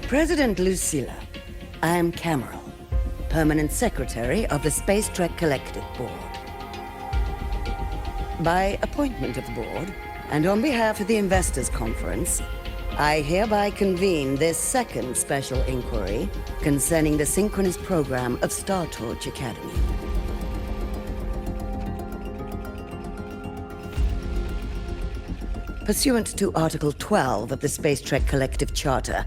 President Lucilla, I am Cameron, Permanent Secretary of the Space Trek Collective Board. By appointment of the board, and on behalf of the Investors Conference, I hereby convene this second special inquiry concerning the synchronous program of Star Torch Academy. Pursuant to Article 12 of the Space Trek Collective Charter,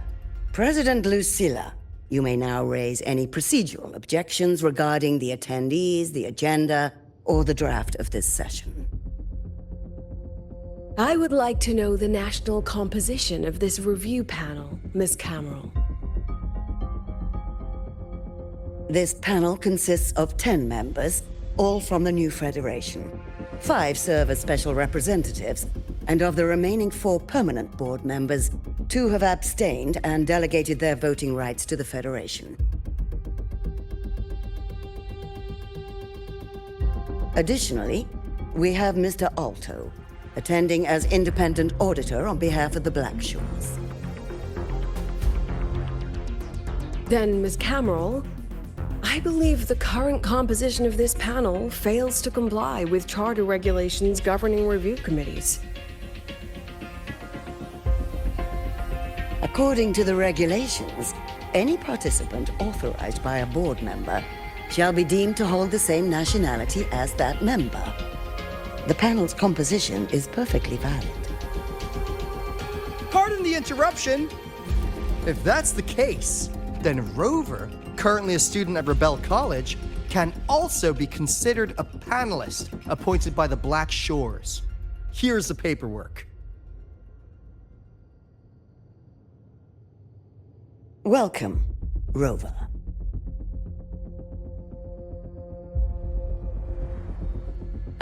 President Lucilla, you may now raise any procedural objections regarding the attendees, the agenda, or the draft of this session. I would like to know the national composition of this review panel, Ms. Cameron. This panel consists of 10 members, all from the new Federation. 5 serve as special representatives, and of the remaining 4 permanent board members, 2 have abstained and delegated their voting rights to the Federation. Additionally, we have Mr. Alto, attending as independent auditor on behalf of the Blackshores. Then, Ms. Cameron, I believe the current composition of this panel fails to comply with charter regulations governing review committees. According to the regulations, any participant authorized by a board member shall be deemed to hold the same nationality as that member. The panel's composition is perfectly valid. Pardon the interruption. If that's the case, then Rover, currently a student at Rebel College, can also be considered a panelist appointed by the Black Shores. Here's the paperwork. Welcome, Rover.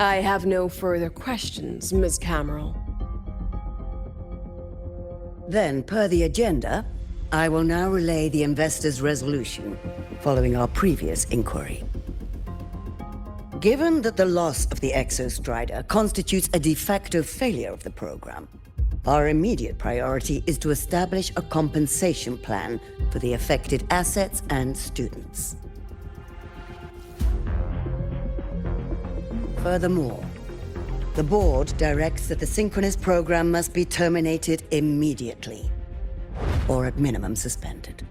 I have no further questions, Ms. Cameron. Then, per the agenda, I will now relay the investors' resolution following our previous inquiry. Given that the loss of the Exostrider constitutes a de facto failure of the program, our immediate priority is to establish a compensation plan for the affected assets and students. Furthermore, the board directs that the synchronous program must be terminated immediately, or at minimum suspended.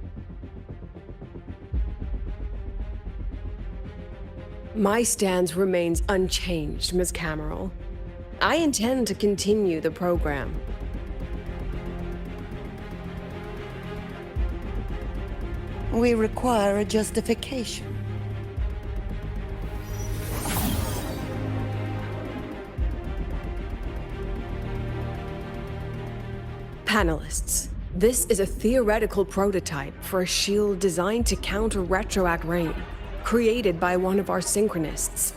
My stance remains unchanged, Ms. Cameron. I intend to continue the program. We require a justification. Panelists, this is a theoretical prototype for a shield designed to counter retroact rain, created by one of our synchronists.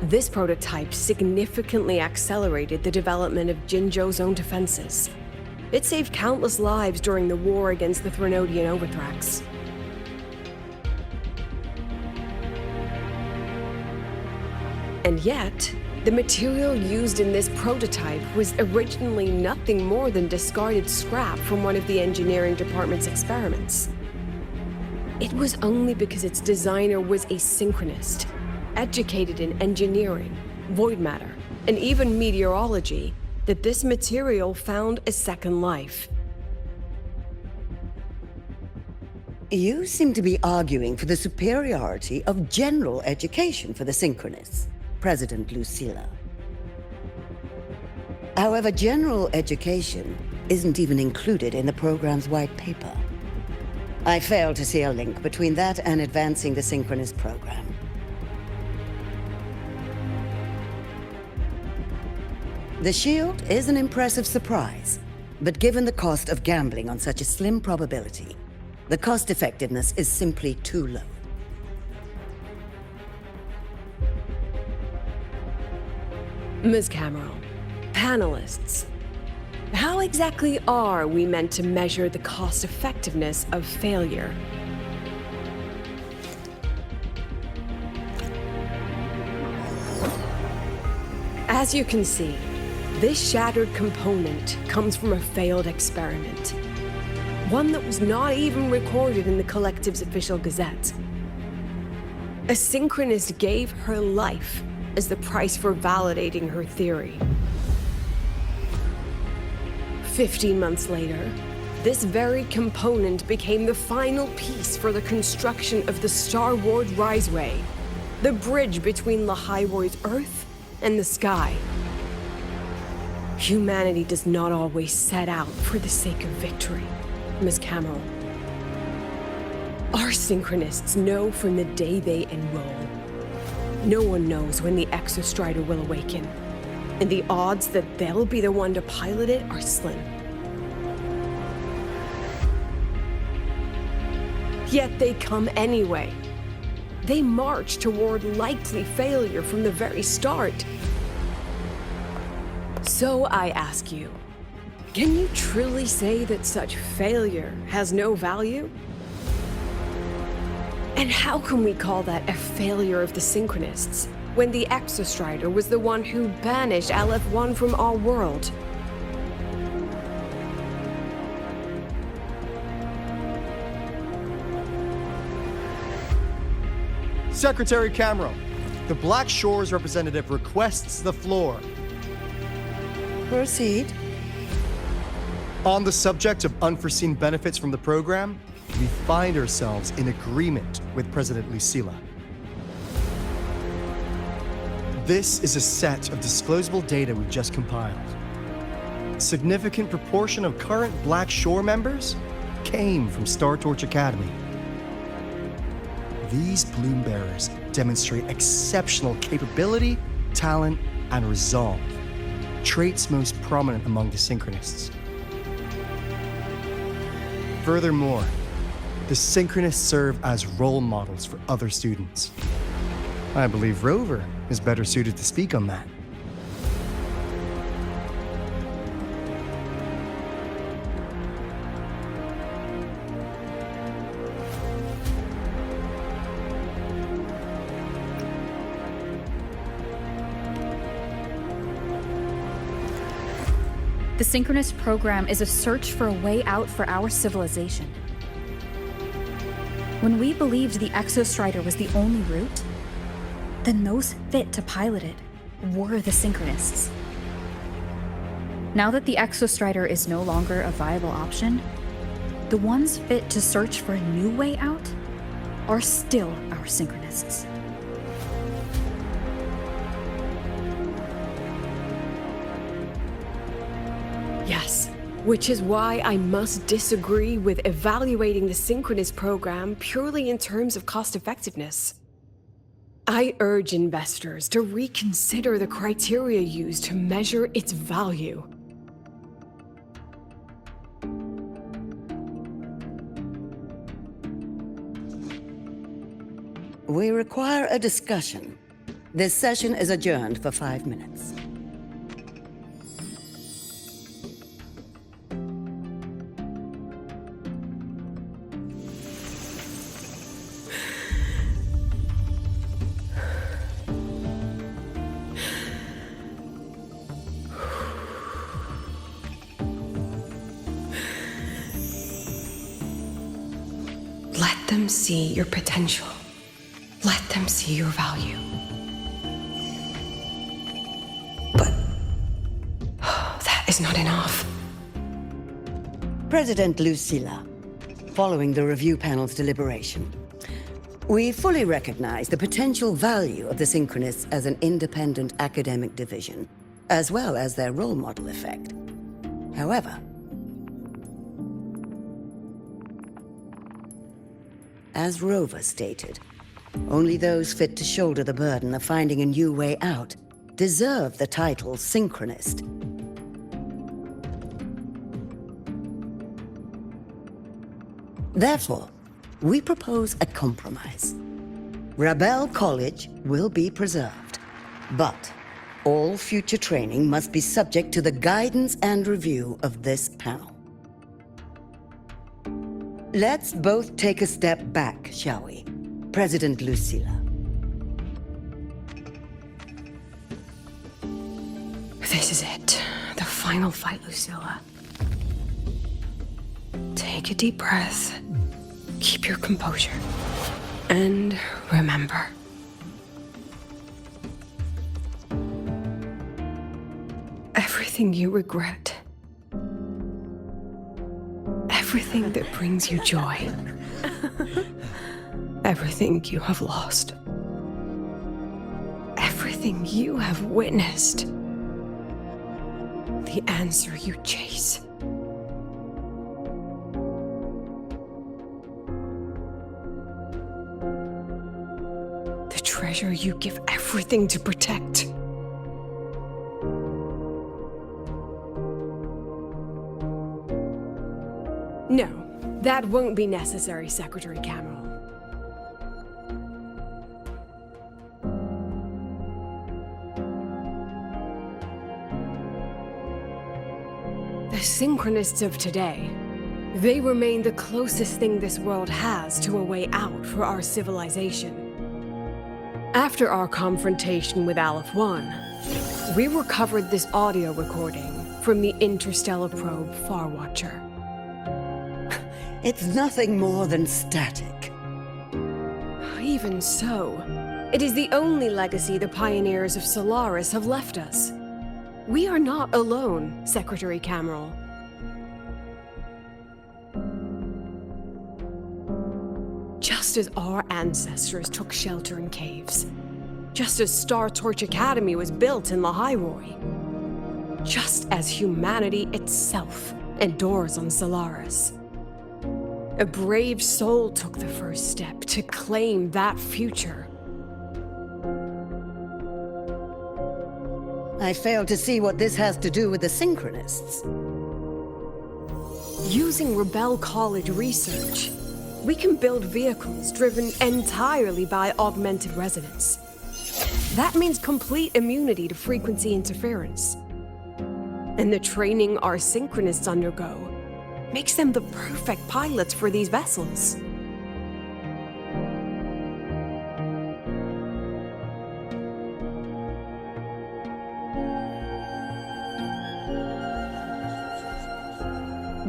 This prototype significantly accelerated the development of Jinzhou's own defenses. It saved countless lives during the war against the Threnodian Overthrax. And yet, the material used in this prototype was originally nothing more than discarded scrap from one of the engineering department's experiments. It was only because its designer was a synchronist, educated in engineering, void matter, and even meteorology, that this material found a second life. You seem to be arguing for the superiority of general education for the synchronists, President Lucilla. However, general education isn't even included in the program's white paper. I fail to see a link between that and advancing the synchronous program. The shield is an impressive surprise, but given the cost of gambling on such a slim probability, the cost-effectiveness is simply too low. Ms. Cameron, panelists, how exactly are we meant to measure the cost-effectiveness of failure? As you can see, this shattered component comes from a failed experiment. one that was not even recorded in the collective's official gazette. A synchronist gave her life as the price for validating her theory. 15 months later, this very component became the final piece for the construction of the Star Ward Riseway, the bridge between Lahaiwoi's Earth and the sky. Humanity does not always set out for the sake of victory, Ms. Cameron. Our synchronists know from the day they enroll. No one knows when the Exostrider will awaken, and the odds that they'll be the one to pilot it are slim. Yet they come anyway. They march toward likely failure from the very start. So I ask you, can you truly say that such failure has no value? And how can we call that a failure of the Synchronists, when the Exostrider was the one who banished LF-1 from our world? Secretary Camero, the Black Shores representative requests the floor. Proceed. On the subject of unforeseen benefits from the program, we find ourselves in agreement with President Lucilla. This is a set of disclosable data we've just compiled. A significant proportion of current Black Shore members came from Star Torch Academy. These bloom bearers demonstrate exceptional capability, talent, and resolve, traits most prominent among the Synchronists. Furthermore, the Synchronists serve as role models for other students. I believe Rover is better suited to speak on that. The Synchronist program is a search for a way out for our civilization. When we believed the Exostrider was the only route, then those fit to pilot it were the Synchronists. Now that the Exostrider is no longer a viable option, the ones fit to search for a new way out are still our Synchronists. Yes, which is why I must disagree with evaluating the Synchronist program purely in terms of cost effectiveness. I urge investors to reconsider the criteria used to measure its value. We require a discussion. This session is adjourned for 5 minutes. Let them see your potential. Let them see your value. But that is not enough. President Lucilla, following the review panel's deliberation, we fully recognize the potential value of the Synchronists as an independent academic division, as well as their role model effect. However, as Rover stated, only those fit to shoulder the burden of finding a new way out deserve the title Synchronist. Therefore, we propose a compromise. Rebel College will be preserved, but all future training must be subject to the guidance and review of this panel. Let's both take a step back, shall we? President Lucilla. This is it. The final fight, Lucilla. Take Take a deep breath. Keep your composure. And remember. Everything you regret. Everything that brings you joy. Everything you have lost. Everything you have witnessed. The answer you chase. The treasure you give everything to protect. No, that won't be necessary, Secretary Cameron. The Synchronists of today, they remain the closest thing this world has to a way out for our civilization. After our confrontation with Aleph 1, we recovered this audio recording from the interstellar probe 4.Watcher. It's nothing more than static. Even so, it is the only legacy the pioneers of Solaris have left us. We are not alone, Secretary Cameron. Just as our ancestors took shelter in caves, just as Star Torch Academy was built in Lahairoi, just as humanity itself endures on Solaris, a brave soul took the first step to claim that future. I fail to see what this has to do with the Synchronists. Using Rebel College research, we can build vehicles driven entirely by augmented resonance. That means complete immunity to frequency interference. And the training our Synchronists undergo makes them the perfect pilots for these vessels.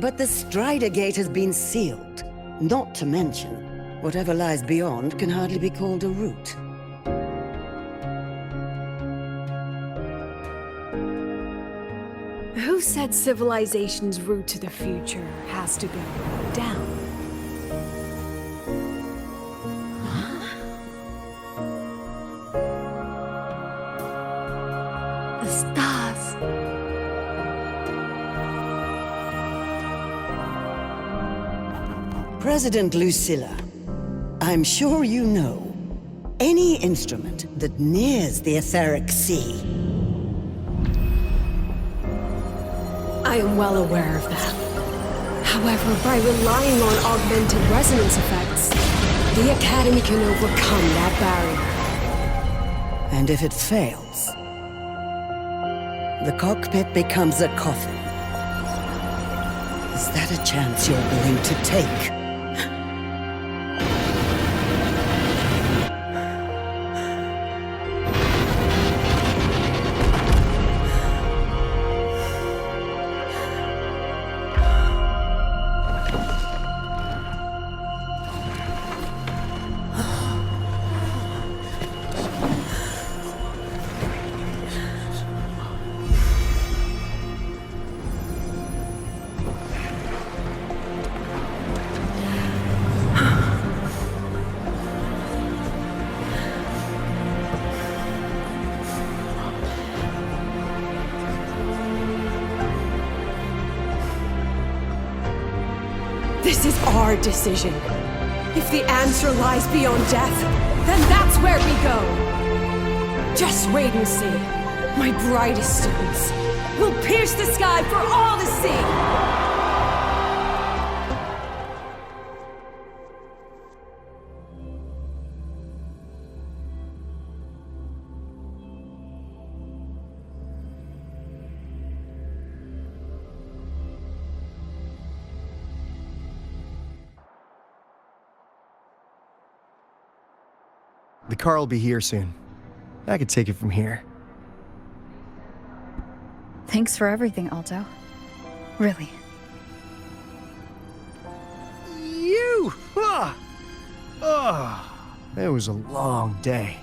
But the Strider Gate has been sealed. Not to mention, whatever lies beyond can hardly be called a route. Who said civilization's route to the future has to go down? The stars. President Lucilla, I'm sure you know, any instrument that nears the etheric sea. I am well aware of that. However, by relying on augmented resonance effects, the Academy can overcome that barrier. And if it fails, the cockpit becomes a coffin. Is that a chance you're willing to take? This is our decision. If the answer lies beyond death, then that's where we go. Just wait and see. My brightest students will pierce the sky for all to see. The car will be here soon. I could take it from here. Thanks for everything, Alto. Really. It was a long day.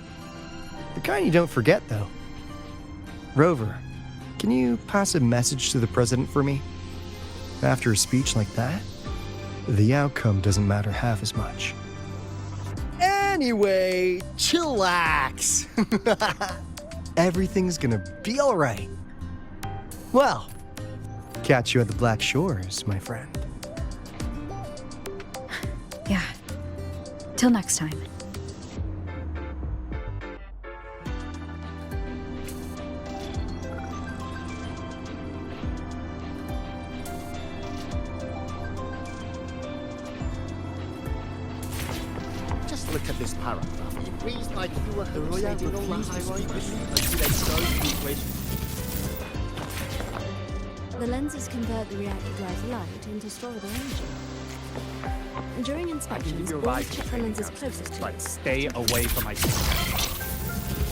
The kind you don't forget, though. Rover, can you pass a message to the president for me? After a speech like that, the outcome doesn't matter half as much. Anyway, chillax. Everything's gonna be all right. Well, catch you at the Black Shores, my friend. Yeah. Till next time. Just look at this paragraph. It reads like you were hallucinating on the highway until they started the equation. The lenses convert the reactor drive light into storeable energy. During inspections, You're always right. check the lenses closest to But it. stay away from my sister.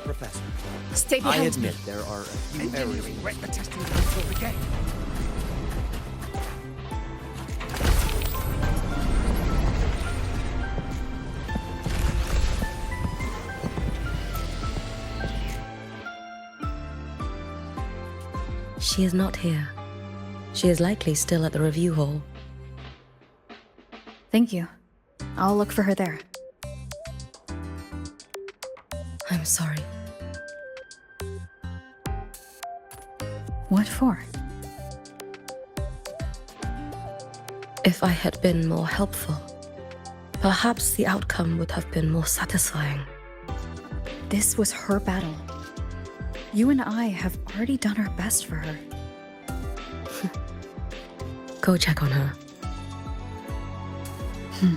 Professor, Stay I behind me. admit there are a few areas. Wreck the testing console again. She is not here. She is likely still at the review hall. Thank you. I'll look for her there. I'm sorry. What for? If I had been more helpful, perhaps the outcome would have been more satisfying. This was her battle. You and I have already done our best for her. Go check on her. Hmm.